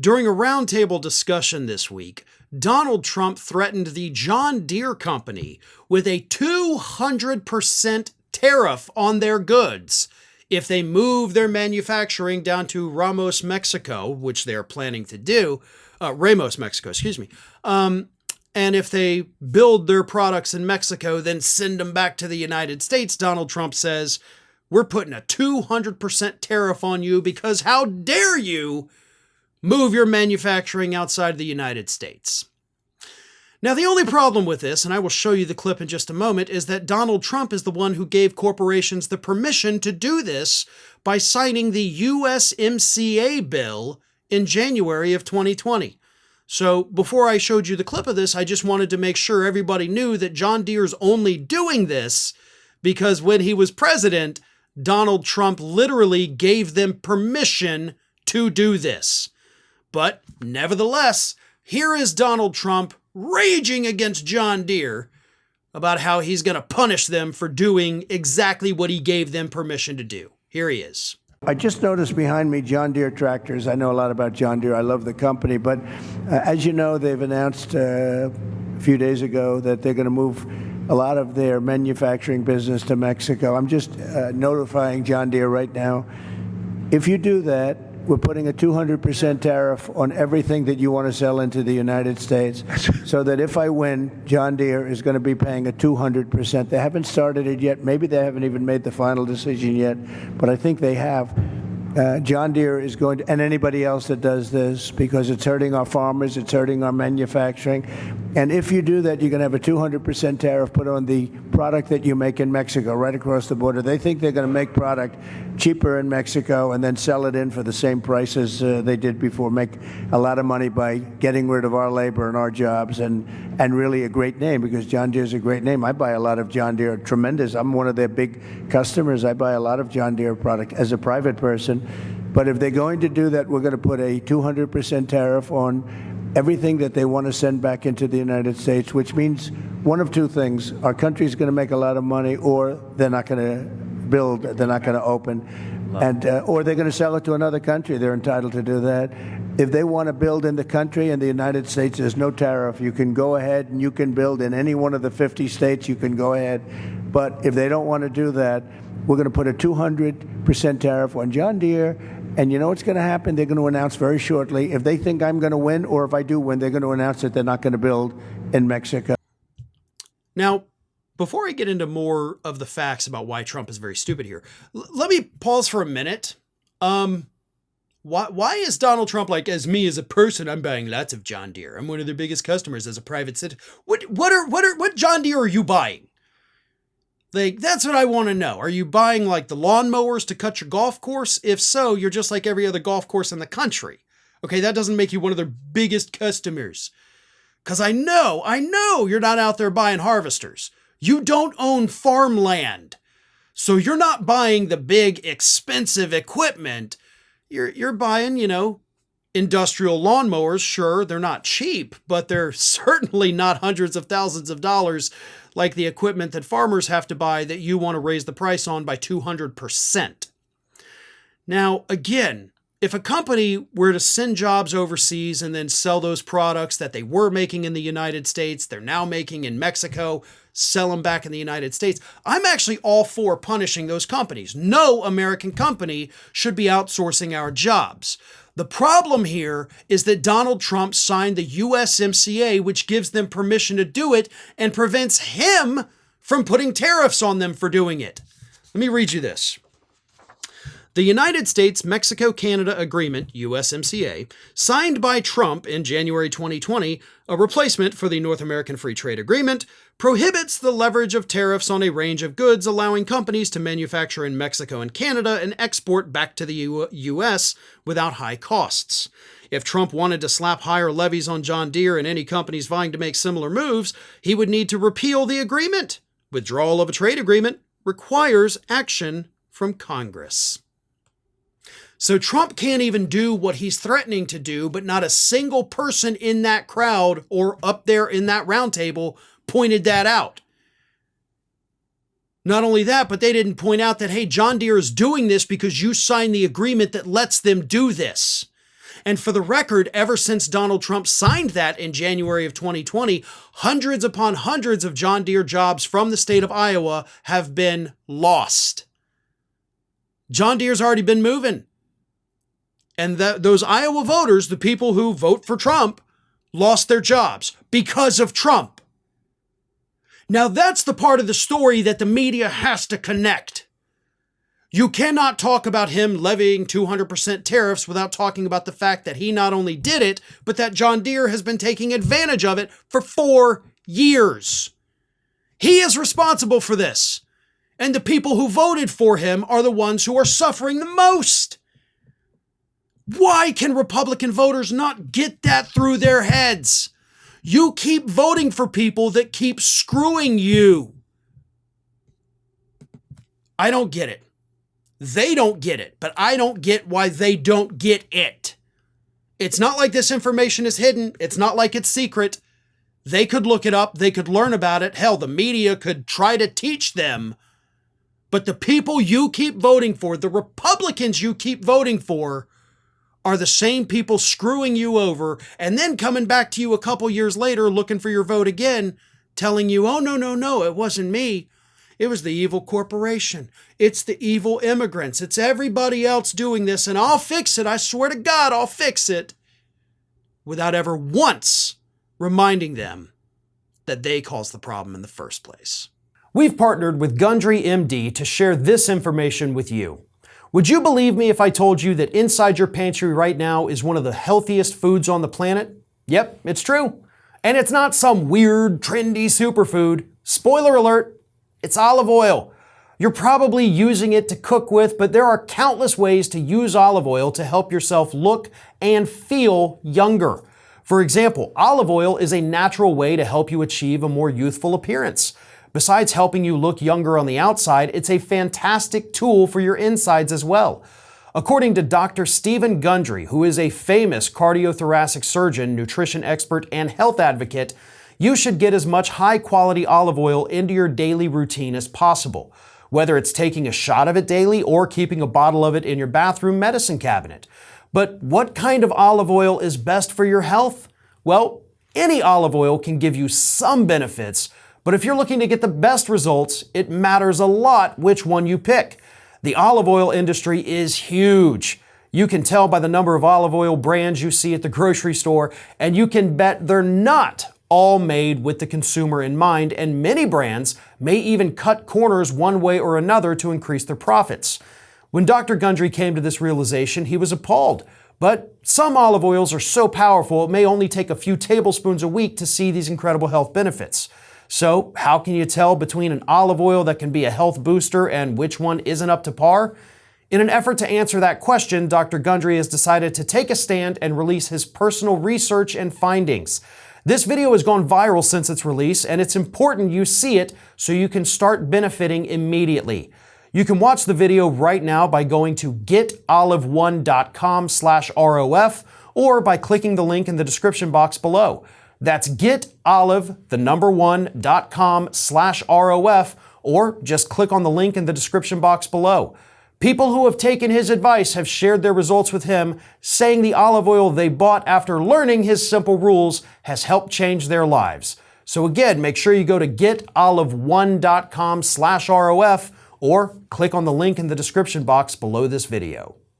During a roundtable discussion this week, Donald Trump threatened the John Deere Company with a 200% tariff on their goods if they move their manufacturing down to Ramos, Mexico, which they're planning to do. Ramos, Mexico, excuse me. And if they build their products in Mexico, then send them back to the United States, Donald Trump says, we're putting a 200% tariff on you because how dare you move your manufacturing outside of the United States. Now, the only problem with this, and I will show you the clip in just a moment, is that Donald Trump is the one who gave corporations the permission to do this by signing the USMCA bill in January of 2020. So before I showed you the clip of this, I just wanted to make sure everybody knew that John Deere's only doing this because when he was president, Donald Trump literally gave them permission to do this. But nevertheless, here is Donald Trump raging against John Deere about how he's going to punish them for doing exactly what he gave them permission to do. Here he is. I just noticed behind me John Deere tractors. I know a lot about John Deere. I love the company. But as you know, they've announced a few days ago that they're going to move a lot of their manufacturing business to Mexico. I'm just notifying John Deere right now. If you do that, we're putting a 200% tariff on everything that you want to sell into the United States, so that if I win, John Deere is going to be paying a 200%. They haven't started it yet. Maybe they haven't even made the final decision yet, but I think they have. John Deere is going to, and anybody else that does this, because it's hurting our farmers, it's hurting our manufacturing. And if you do that, you're going to have a 200% tariff put on the product that you make in Mexico, right across the border. They think they're going to make product cheaper in Mexico and then sell it in for the same prices they did before, make a lot of money by getting rid of our labor and our jobs, and really a great name, because John Deere is a great name. I buy a lot of John Deere, tremendous. I'm one of their big customers. I buy a lot of John Deere product as a private person. But if they're going to do that, we're going to put a 200% tariff on everything that they want to send back into the United States, which means one of two things. Our country's going to make a lot of money, or they're not going to build, they're not going to open, and or they're going to sell it to another country. They're entitled to do that. If they want to build in the country, in the United States, there's no tariff. You can go ahead and you can build in any one of the 50 states. You can go ahead. But if they don't want to do that, we're going to put a 200% tariff on John Deere. And you know what's going to happen? They're going to announce very shortly, if they think I'm going to win, or if I do win, they're going to announce that they're not going to build in Mexico. Now, before I get into more of the facts about why Trump is very stupid here, let me pause for a minute. Why is Donald Trump like, as me as a person, I'm buying lots of John Deere. I'm one of their biggest customers as a private citizen. What John Deere are you buying? Like, that's what I want to know. Are you buying like the lawnmowers to cut your golf course? If so, you're just like every other golf course in the country. Okay, that doesn't make you one of their biggest customers. Because I know you're not out there buying harvesters. You don't own farmland. So you're not buying the big expensive equipment. You're buying, industrial lawnmowers. Sure, they're not cheap, but they're certainly not hundreds of thousands of dollars like the equipment that farmers have to buy that you want to raise the price on by 200%. Now, again, if a company were to send jobs overseas and then sell those products that they were making in the United States, they're now making in Mexico, sell them back in the United States, I'm actually all for punishing those companies. No American company should be outsourcing our jobs. The problem here is that Donald Trump signed the USMCA, which gives them permission to do it and prevents him from putting tariffs on them for doing it. Let me read you this. The United States-Mexico-Canada Agreement, USMCA, signed by Trump in January 2020, a replacement for the North American Free Trade Agreement, prohibits the leverage of tariffs on a range of goods, allowing companies to manufacture in Mexico and Canada and export back to the U.S. without high costs. If Trump wanted to slap higher levies on John Deere and any companies vying to make similar moves, he would need to repeal the agreement. Withdrawal of a trade agreement requires action from Congress. So Trump can't even do what he's threatening to do, but not a single person in that crowd or up there in that round table pointed that out. Not only that, but they didn't point out that, hey, John Deere is doing this because you signed the agreement that lets them do this. And for the record, ever since Donald Trump signed that in January of 2020, hundreds upon hundreds of John Deere jobs from the state of Iowa have been lost. John Deere's already been moving. And those Iowa voters, the people who vote for Trump, lost their jobs because of Trump. Now that's the part of the story that the media has to connect. You cannot talk about him levying 200% tariffs without talking about the fact that he not only did it, but that John Deere has been taking advantage of it for 4 years. He is responsible for this. And the people who voted for him are the ones who are suffering the most. Why can Republican voters not get that through their heads? You keep voting for people that keep screwing you. I don't get it. They don't get it, but I don't get why they don't get it. It's not like this information is hidden. It's not like it's secret. They could look it up. They could learn about it. Hell, the media could try to teach them. But the people you keep voting for, the Republicans you keep voting for, are the same people screwing you over and then coming back to you a couple years later looking for your vote again, telling you, oh, no, it wasn't me. It was the evil corporation. It's the evil immigrants. It's everybody else doing this, and I'll fix it. I swear to God, I'll fix it. Without ever once reminding them that they caused the problem in the first place. We've partnered with Gundry MD to share this information with you. Would you believe me if I told you that inside your pantry right now is one of the healthiest foods on the planet? Yep, it's true. And it's not some weird, trendy superfood. Spoiler alert, it's olive oil. You're probably using it to cook with, but there are countless ways to use olive oil to help yourself look and feel younger. For example, olive oil is a natural way to help you achieve a more youthful appearance. Besides helping you look younger on the outside, it's a fantastic tool for your insides as well. According to Dr. Stephen Gundry, who is a famous cardiothoracic surgeon, nutrition expert, and health advocate, you should get as much high-quality olive oil into your daily routine as possible, whether it's taking a shot of it daily or keeping a bottle of it in your bathroom medicine cabinet. But what kind of olive oil is best for your health? Well, any olive oil can give you some benefits, but if you're looking to get the best results, it matters a lot which one you pick. The olive oil industry is huge. You can tell by the number of olive oil brands you see at the grocery store, and you can bet they're not all made with the consumer in mind, and many brands may even cut corners one way or another to increase their profits. When Dr. Gundry came to this realization, he was appalled. But some olive oils are so powerful, it may only take a few tablespoons a week to see these incredible health benefits. So, how can you tell between an olive oil that can be a health booster and which one isn't up to par? In an effort to answer that question, Dr. Gundry has decided to take a stand and release his personal research and findings. This video has gone viral since its release, and it's important you see it so you can start benefiting immediately. You can watch the video right now by going to getolive1.com/ROF or by clicking the link in the description box below. That's getolive1.com/ROF, or just click on the link in the description box below. People who have taken his advice have shared their results with him, saying the olive oil they bought after learning his simple rules has helped change their lives. So again, make sure you go to getolive1.com/ROF or click on the link in the description box below this video.